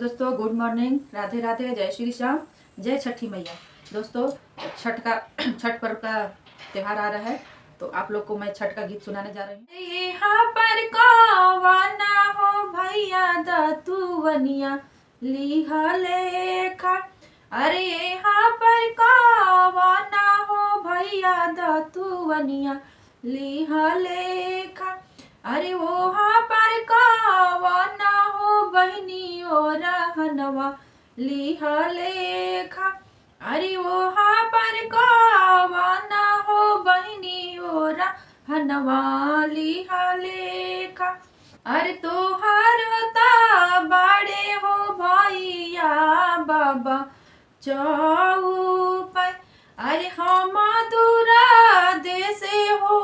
दोस्तों good morning, Radhe Radhe, जय श्री श्याम, जय छठी मैया। दोस्तों छठ पर्व का त्योहार आ रहा है, तो आप लोग को मैं छठ का गीत सुनाने जा रही हूँ। यहाँ पर कवाना हो भैया दतुवनिया लिहा लेखा, अरे यहाँ पर कवाना हो भैया दतुवनिया लिहा लेखा, अरे वहाँ पर कवाना हो बहनी ओ रहनवा लिहा लेखा, अरे वहाँ पर कवाना हो बहनी ओ रहनवा लिहा लेखा, अरे तोहार ता बाड़े हो भैया बाबा चौपाई, अरे हम दूरा देसे हो।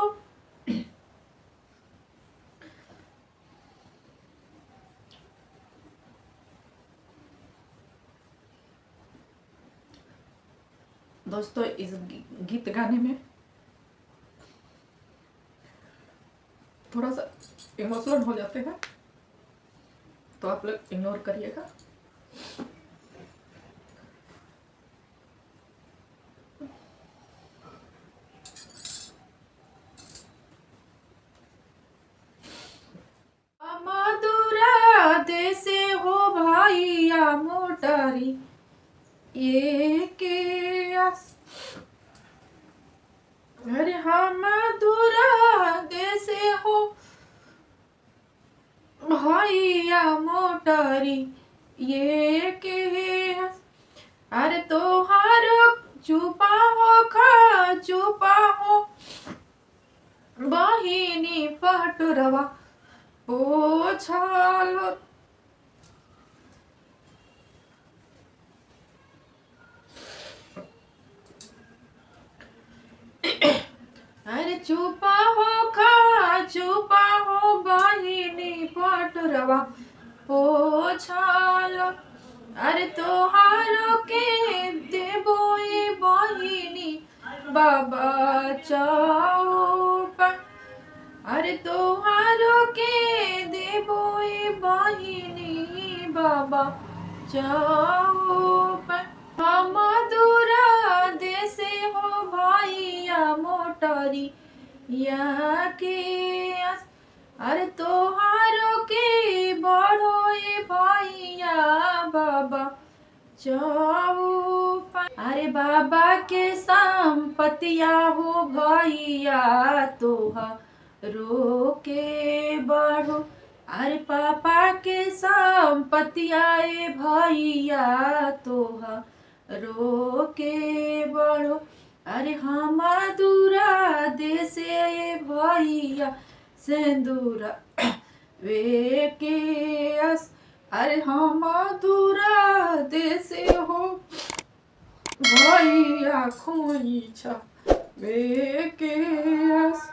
दोस्तों इस गीत गाने में थोड़ा सा इमोशनल हो जाते हैं, तो आप लोग इग्नोर करिएगा। मधुरा देसे हो भैया मोटारी ये के आस, अरे हम दूरा देसे हो भैया मोटारी ये के आस, अरे तोहार चुपा हो खा चुपा हो बहिनी पटुरवा पोछालो, अरे चुपा हो खा चुपा हो बहिनी पटुरवा पोछालो, अरे तोहारो के देबो ए बहिनी बाबा चौपा, अरे तोहारो के देबो ए बहिनी बाबा चौपा, हम दूरा देसे हो भैया मोटरी या के आस, अरे तोहारो के बड़ो ए भैया बाबा चौपा, अरे बाबा के संपतिया हो भैया तोहारो के बढ़ो, अरे पापा के संपतिया ए भैया तोहारो के बढ़ो, अरे हम दूरा देसे ए भैया सिंदूरा वे के आस, अरे हम दूरा देसे हो भैया खोइछा वे के आस।